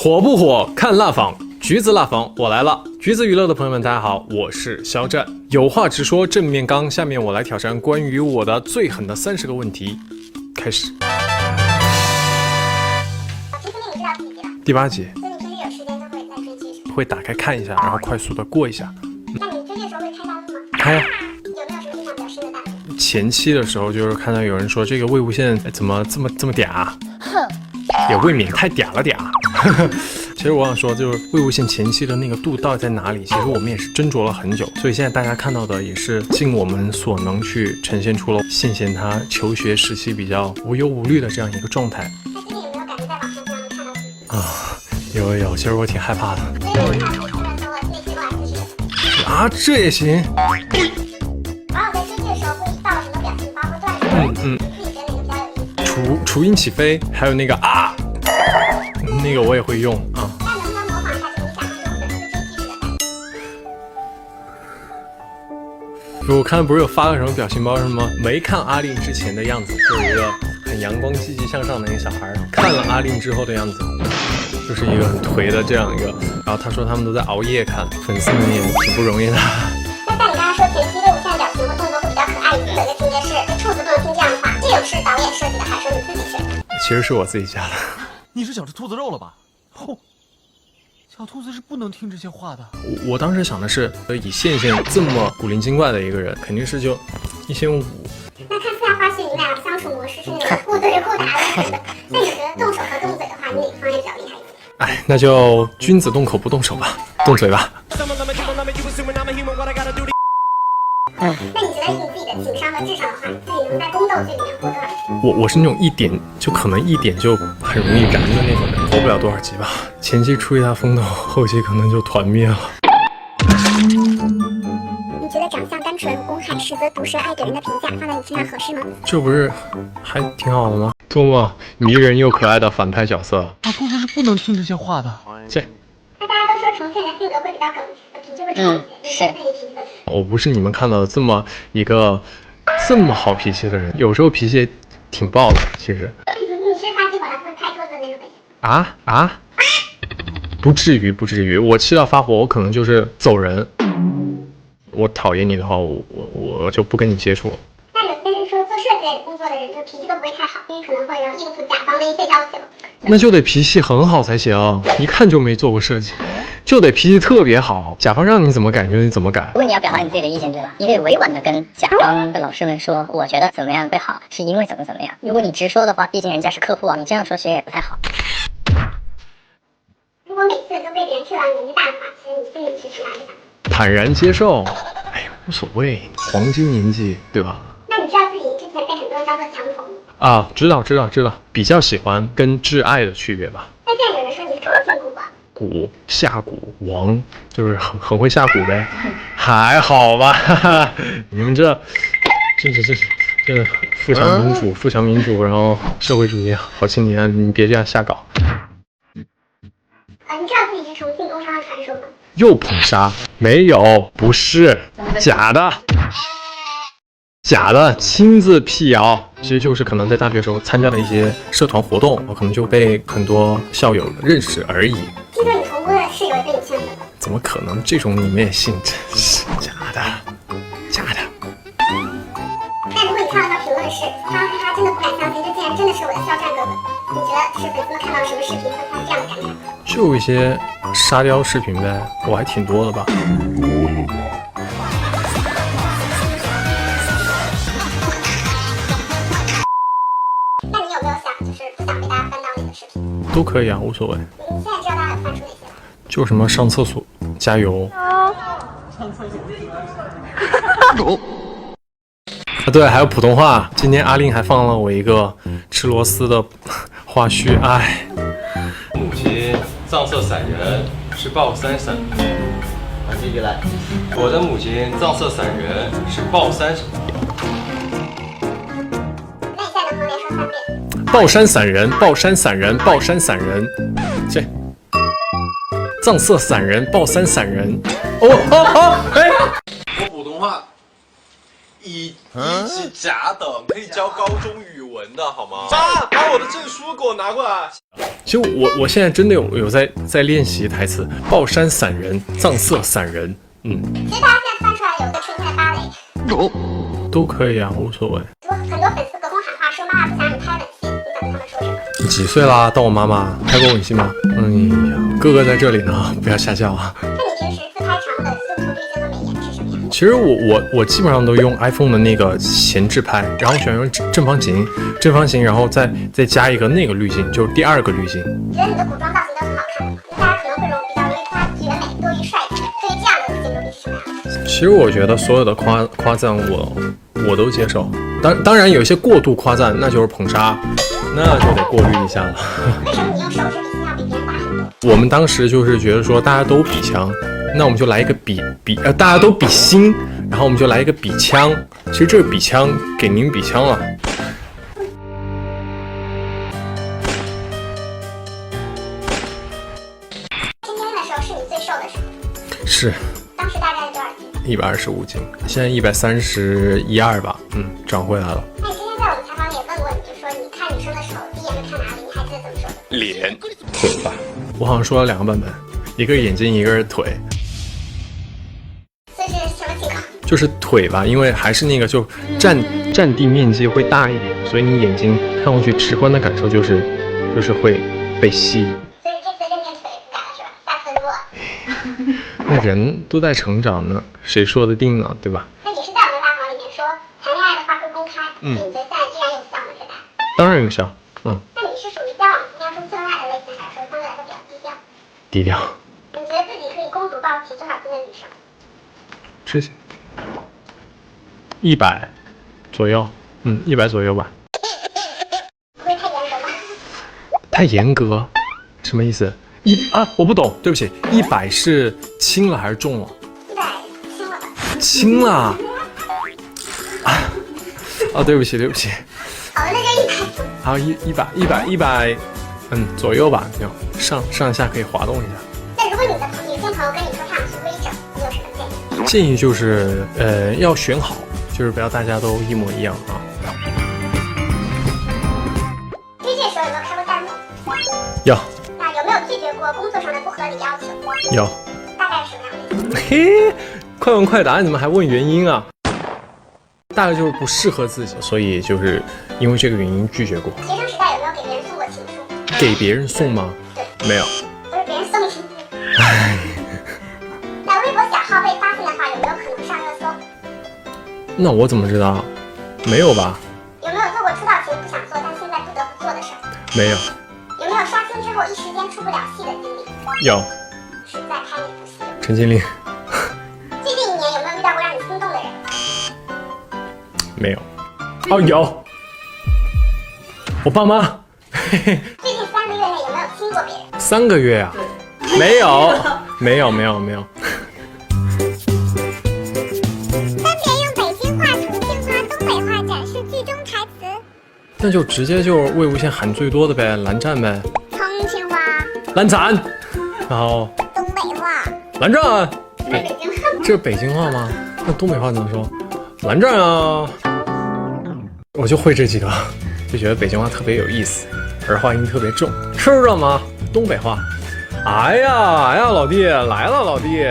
火不火？看辣坊，橘子辣坊，我来了。橘子娱乐的朋友们，大家好，我是肖战。有话直说，正面刚。下面我来挑战关于我的最狠的30个问题。开始。第8集。所以你平时有时间就会在追剧是吗？会打开看一下，然后快速的过一下。那你追剧的时候会开弹幕吗？开呀。有没有什么印象比较深的弹幕？前期的时候就是看到有人说这个魏无羡怎么这么嗲，也未免太嗲了点啊。其实我想说，就是魏无羡前期的那个度到底在哪里？其实我们也是斟酌了很久，所以现在大家看到的也是尽我们所能去呈现出了羡羡他求学时期比较无忧无虑的这样一个状态。那今天有没有感觉在网上经常能看到自己？有，其实我挺害怕的。所以你看我突然说我内心我是啊，这也行？然后我在追剧的时候会到了什么表情包或段子，你觉得哪个比较有意思？雏鹰起飞，还有那个啊，那个我也会用啊。那能不能模仿一下就是你想象中粉丝追剧时的感觉？我看不是有发个什么表情包，什么没看阿令之前的样子，就是一个很阳光积极向上的一个小孩，看了阿令之后的样子，就是一个很颓的这样一个。然后他说他们都在熬夜看，粉丝们也挺不容易的。那像你刚刚说前期魏无羡的表情和动作会比较可爱，有一个情节是兔子不能听这样的话，这种是导演设计的还是说你自己设计的？其实是我自己加的。你是想吃兔子肉了吧？哦，小兔子是不能听这些话的。我当时想的是，以羡羡这么古灵精怪的一个人，肯定是就1500。那看私下花絮，你们俩相处模式是那种互怼互打的的。那你觉得动手和动嘴的话，你哪个方面比较厉害一点？哎，那就君子动口不动手吧，动嘴吧。那你觉得以你自己的情商和智商的话，自己能在宫斗剧里面活多少集？我是那种可能一点就很容易燃的那种人，活不了多少集吧。前期出一大风头，后期可能就团灭了。你觉得长相单纯、公害，实则毒舌爱给人的评价放在你身上合适吗？这不是还挺好的吗？多么迷人又可爱的反派角色。小兔子是不能听这些话的。那大家都说重庆人性格会比较耿直，脾气会冲一些。那你脾气怎么样？我不是你们看到的这么好脾气的人，有时候脾气也挺暴的。其实你是发起火来会拍桌子的那种类型？不至于。我气到发火，我可能就是走人。我讨厌你的话，我就不跟你接触了。那有些人说做设计类工作的人，就脾气都不会太好，因为可能会要应付甲方的一些要求。那就得脾气很好才行，一看就没做过设计，就得脾气特别好。甲方让你怎么改就你怎么改。如果你要表达你自己的意见，对吧？你得委婉的跟甲方的老师们说，我觉得怎么样会好，是因为怎么样。如果你直说的话，毕竟人家是客户啊，你这样说其实也不太好。如果每次都被别人 Q 到年纪大的话，其实你心里是哪里想？坦然接受，无所谓，黄金年纪，对吧？那你知道自己之前被很多人叫做强童吗？知道，比较喜欢跟挚爱的区别吧。那现在有人说你是重庆蛊王，下蛊王，就是很会下蛊呗，还好吧？你们这富强民主，然后社会主义好青年，你别这样瞎搞。你知道自己是重庆工商的传说吗？又捧杀？没有，不是假的，亲自辟谣。其实就是可能在大学时候参加了一些社团活动，我可能就被很多校友认识而已。听说你同桌的室友也被你圈粉了，怎么可能？这种你们也信？真是假的。但如果你看到条评论是哈哈哈，真的不敢相信，这竟然真的是我的肖战哥哥，你觉得是粉丝们看到了什么视频会发出这样的感慨？就一些沙雕视频呗，我还挺多的吧。那你有没有想就是不想被大家翻到那个视频？都可以啊，无所谓。你现在知道大家有翻出哪些吗？就什么上厕所加油。对，还有普通话。今天阿令还放了我一个吃螺丝的花絮。母亲藏色散人，是抱三散。继续来。我的母亲藏色散人，是抱三什么？那你现在能不能连说3遍？抱山散人，抱山散人，抱山散人。藏色散人，抱三散人。我普通话以一起甲等可以教高中语文的好吗？爸，把我的证书给我拿过来。其实我现在真的有在练习台词，抱山散人，藏色散人，其实大家现在翻出来有一个春天的芭蕾，都可以啊，无所谓。很多粉丝隔空喊话说妈妈不想让你拍吻戏，你等着他们说什么？你几岁啦？当我妈妈拍过吻戏吗？哎呀，哥哥在这里呢，不要瞎叫啊。那你平时自拍常用的修图滤镜和美颜是什么呀？其实我基本上都用 iPhone 的那个前置拍，然后喜欢用正方形，然后再加一个那个滤镜，就是第二个滤镜。觉得你的古装造型都很好看的，大家可能会比较容易夸自己的美多于帅气。对于这样的形容你是什么样的？其实我觉得所有的夸赞我都接受，当然有一些过度夸赞那就是捧杀，那就得过滤一下了。为什么你用手指比心要比别人大很多？我们当时就是觉得说大家都比枪，那我们就来一个大家都比心，然后我们就来一个比枪。其实这个比枪给您比枪了。今天的时候是你最瘦的时候，是当时大概是多少斤？ 125斤，现在131、2吧，长回来了。那你之前在我们采访里也问过你，就说你看女生的时候第一眼是看哪里？你还记得怎么说的？脸、腿吧。我好像说了2个版本，一个是眼睛，一个是腿。所以是什么情况？就是腿吧，因为还是那个就占地面积会大一点，所以你眼睛看过去直观的感受就是会被吸引。所以这次练腿改了是吧？大分多。那人都在成长呢，谁说得定呢？对吧？那也是在我们大行里面说，谈恋爱的话会公开，你觉得现在依然有效吗？这个？当然有效，那你是属于交往应该说自恋爱的类型，还是说相对来说比较低调？低调。你觉得自己可以公主抱起多少斤的女生？这100左右，100左右吧。不会太严格吗？太严格，什么意思？我不懂，对不起，100是轻了还是重了？ 100轻了吧？轻了。对不起。好的，那就100。好，100，左右吧，上下可以滑动一下。那如果你的女性朋友跟你说她想去微整，你有什么建议？建议就是要选好，就是不要大家都一模一样啊。推荐的时候有没有开过弹幕？有那有没有拒绝过工作上的不合理要求？有。大概是什么样的？嘿，快问快答，你怎么还问原因啊？大概就是不适合自己，所以就是因为这个原因拒绝过。学生时代有没有给别人送过情书？给别人送吗？对，没有。都是别人送你。那微博小号被发现的话，有没有可能上热搜？那我怎么知道？没有吧？有没有做过出道前不想做但现在不得不做的事儿？没有。有没有刷新之后一时间出不了戏的经历？有。是在拍哪部戏？陈情令。最近1年有没有遇到过让你心动的人？没有。有。我爸妈。最近3个月内有没有亲过别人？3个月啊？没有。没有。分别用北京话、重庆话、东北话展示剧中台词。那就直接就是魏无羡喊最多的呗，蓝湛呗。重庆话、蓝湛，然后东北话。蓝湛。北京话。这是北京话吗？那东北话怎么说？蓝湛啊。我就会这几个，就觉得北京话特别有意思，儿化音特别重，知道吗？东北话。哎呀，老弟来了，老弟。